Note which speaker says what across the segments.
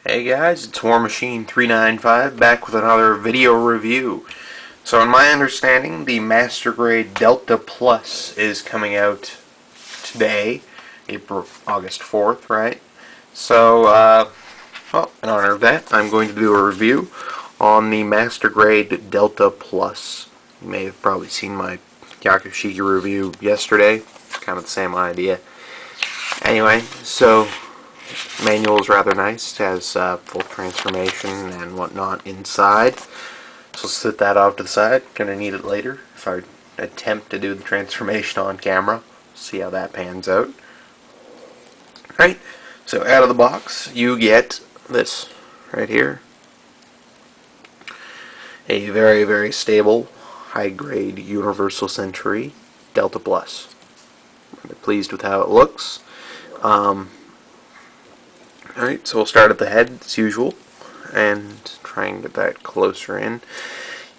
Speaker 1: Hey guys, it's War Machine 395 back with another video review. So in my understanding, the Master Grade Delta Plus is coming out today, August 4th, right? So, well, in honor of that, I'm going to do a review on the Master Grade Delta Plus. You may have probably seen my HGUC review yesterday. It's kind of the same idea. Anyway, so manual is rather nice. It has full transformation and whatnot inside. So set that off to the side. Gonna need it later if I attempt to do the transformation on camera. See how that pans out. Right. So out of the box, you get this right here. A very, very stable, high-grade Universal Century Delta Plus. I'm pleased with how it looks. Alright, so we'll start at the head as usual and try and get that closer in.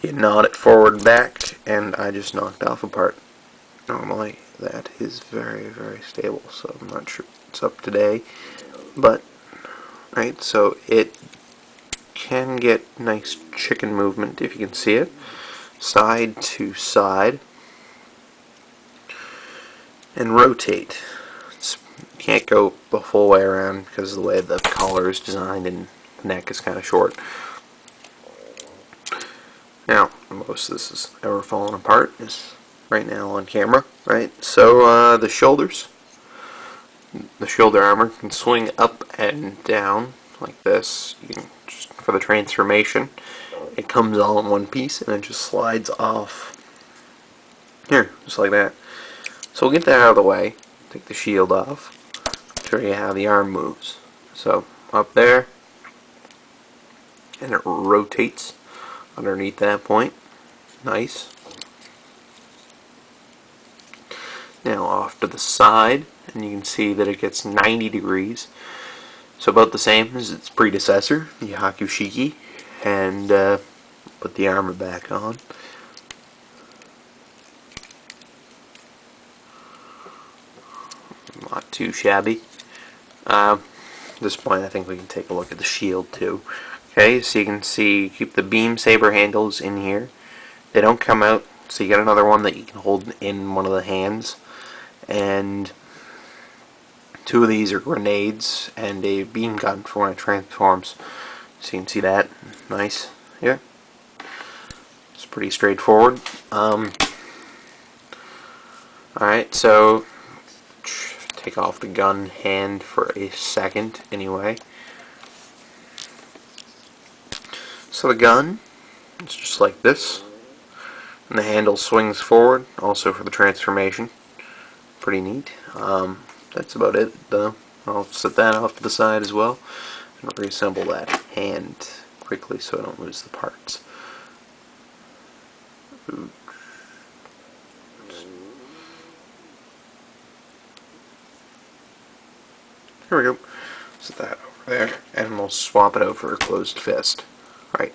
Speaker 1: You nod it forward and back, and I just knocked off a part. Normally that is very, very stable, so I'm not sure what's up today. But, right, so it can get nice chicken movement if you can see it. Side to side. And rotate. Can't go the full way around because of the way the collar is designed and the neck is kind of short. Now, most of this is ever falling apart is right now on camera, right? So the shoulders, the shoulder armor can swing up and down like this. You can just, for the transformation, it comes all in one piece and it just slides off here, just like that. So we'll get that out of the way. Take the shield off. Show you how the arm moves. So up there, and it rotates underneath that point. Nice. Now off to the side, and you can see that it gets 90 degrees. So about the same as its predecessor, the HGUC, and put the armor back on. Not too shabby. At this point I think we can take a look at the shield too. Okay, so you can see, keep the beam saber handles in here. They don't come out, so you get another one that you can hold in one of the hands. And two of these are grenades and a beam gun for when it transforms. So you can see that. Nice. Yeah. It's pretty straightforward. Alright, so take off the gun hand for a second anyway. So the gun is just like this, and the handle swings forward also for the transformation. Pretty neat. That's about it though. I'll set that off to the side as well and reassemble that hand quickly so I don't lose the parts. Here we go. Set that over there, and we'll swap it out for a closed fist. Right.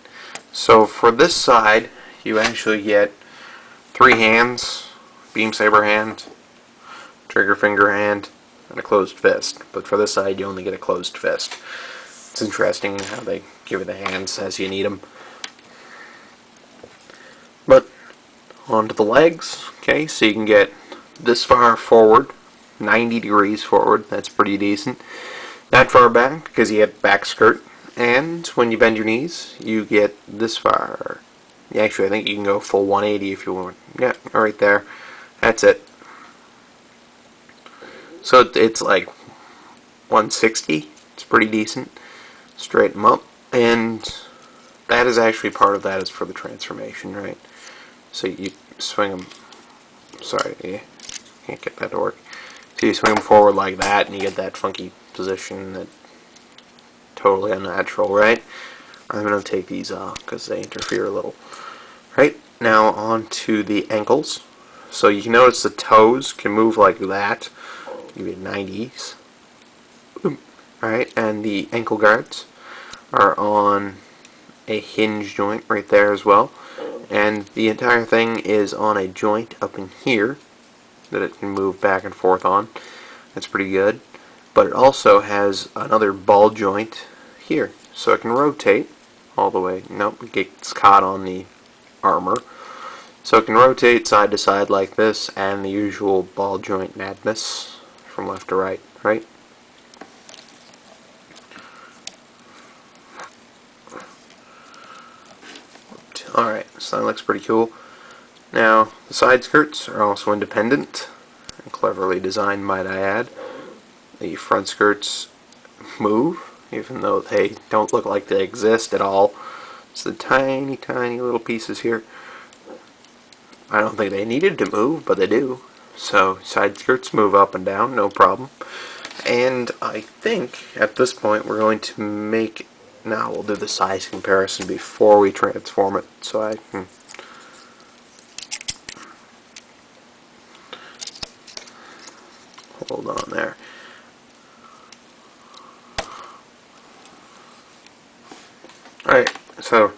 Speaker 1: So for this side, you actually get 3 hands: beam saber hand, trigger finger hand, and a closed fist. But for this side, you only get a closed fist. It's interesting how they give you the hands as you need them. But onto the legs. Okay, so you can get this far forward. 90 degrees forward, that's pretty decent. That far back, because you get back skirt, and when you bend your knees, you get this far. Actually, I think you can go full 180 if you want. Yeah, right there. That's it. So it's like 160. It's pretty decent. Straighten them up, and that is actually part of that is for the transformation, right? So you swing them. Sorry, yeah, can't get that to work. So you swing them forward like that, and you get that funky position that totally unnatural, right? I'm going to take these off because they interfere a little. Right, now on to the ankles. So you can notice the toes can move like that. You get 90s. Alright, and the ankle guards are on a hinge joint right there as well. And the entire thing is on a joint up in here that it can move back and forth on. That's pretty good. But it also has another ball joint here. So it can rotate all the way. Nope, it gets caught on the armor. So it can rotate side to side like this, and the usual ball joint madness from left to right, right? Alright, so that looks pretty cool. Now, the side skirts are also independent, and cleverly designed, might I add. The front skirts move, even though they don't look like they exist at all. It's the tiny, tiny little pieces here. I don't think they needed to move, but they do. So, side skirts move up and down, no problem. And I think, at this point, we're going to make... Now, we'll do the size comparison before we transform it, so I can... Hold on there. Alright, so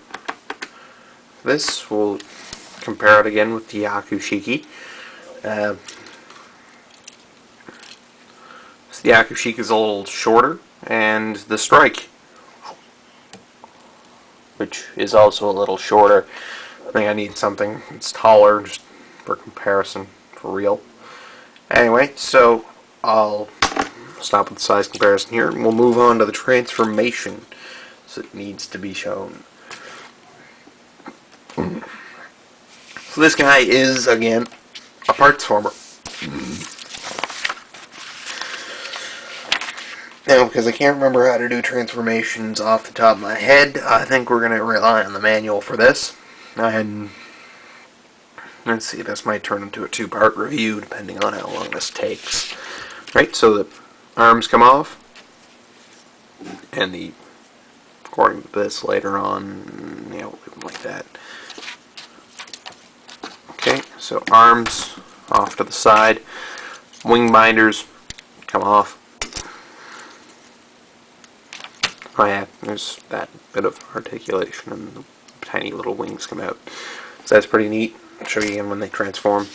Speaker 1: this will compare it again with the HGUC. So the HGUC is a little shorter, and the strike, which is also a little shorter. I think I need something that's taller just for comparison, for real. Anyway, so I'll stop with the size comparison here, and we'll move on to the transformation. So it needs to be shown. So this guy is, again, a parts former. Now, because I can't remember how to do transformations off the top of my head, I think we're going to rely on the manual for this. And let's see, this might turn into a two-part review depending on how long this takes. Right, so the arms come off, and the, according to this later on, yeah, we'll leave them like that. Okay, so arms off to the side, wing binders come off. Oh yeah, there's that bit of articulation and the tiny little wings come out. So that's pretty neat. I'll show you again when they transform.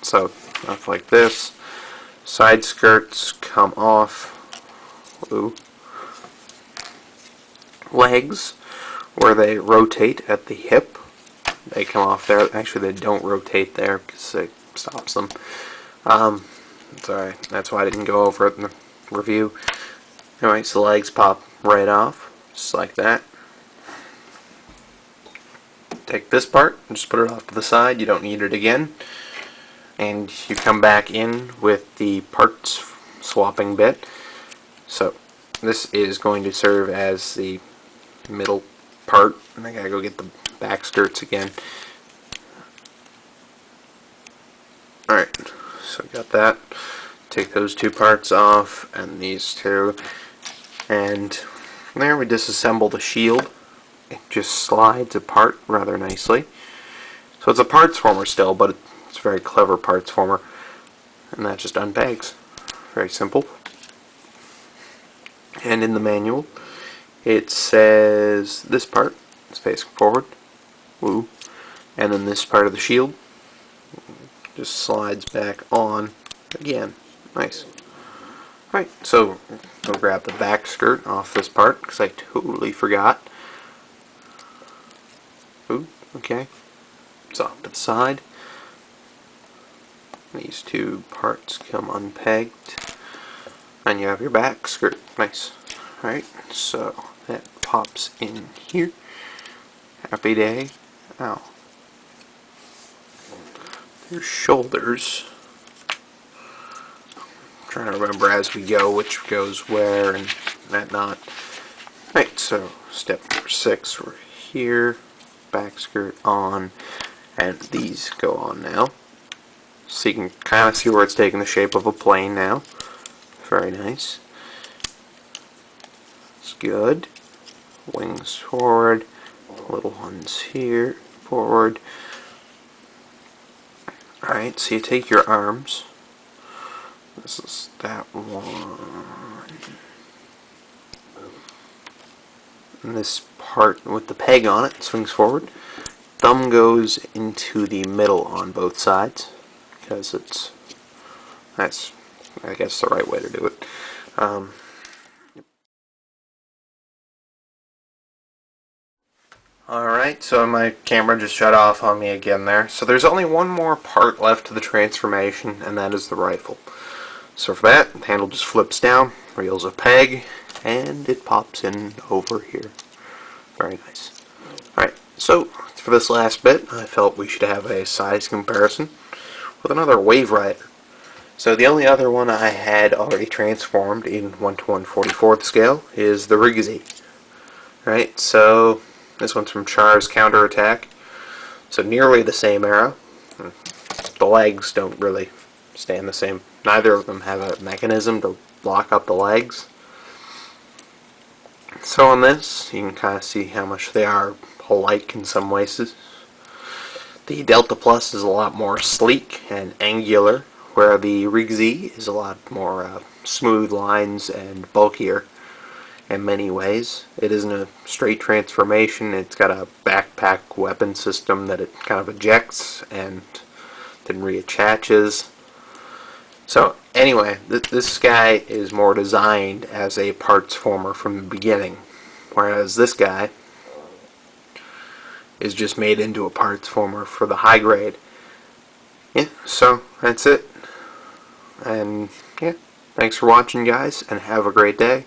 Speaker 1: So stuff like this. Side skirts come off. Ooh. Legs, where they rotate at the hip, they come off there. Actually, they don't rotate there because it stops them. Sorry, that's why I didn't go over it in the review. Alright, so the legs pop right off, just like that. Take this part and just put it off to the side. You don't need it again. And you come back in with the parts swapping bit. So this is going to serve as the middle part, and I gotta go get the back skirts again. Alright, so got that. Take those two parts off, and these two, and there we disassemble the shield. It just slides apart rather nicely. So it's a parts former still, but it's a very clever parts former, and that just unpegs. Very simple. And in the manual, it says this part is facing forward, woo, and then this part of the shield just slides back on again. Nice. Right, so I'll grab the back skirt off this part because I totally forgot. Ooh, okay. It's off to the side. These two parts come unpegged, and you have your back skirt. Nice. Alright, so that pops in here. Happy day. Ow. Your shoulders. I'm trying to remember as we go which goes where and that not. Right, so step number 6, we're here. Back skirt on, and these go on now. So you can kind of see where it's taking the shape of a plane now. Very nice. It's good. Wings forward. Little ones here. Forward. Alright, so you take your arms. This is that one. And this part with the peg on it swings forward. Thumb goes into the middle on both sides because that's I guess the right way to do it. Alright, so my camera just shut off on me again there. So there's only one more part left to the transformation, and that is the rifle. So for that, the handle just flips down, reels a peg, and it pops in over here. Very nice. Alright, so for this last bit, I felt we should have a size comparison with another Wave Rider. So the only other one I had already transformed in 1 to 1/44 scale is the HGUC. Right, so this one's from Char's Counterattack. So nearly the same era. The legs don't really stand the same. Neither of them have a mechanism to lock up the legs. So on this, you can kind of see how much they are alike in some ways. The Delta Plus is a lot more sleek and angular, where the HGUC is a lot more smooth lines and bulkier in many ways. It isn't a straight transformation. It's got a backpack weapon system that it kind of ejects and then reattaches. So anyway, this guy is more designed as a parts former from the beginning, whereas this guy is just made into a parts former for the high grade. Yeah, so that's it. And yeah, thanks for watching, guys, and have a great day.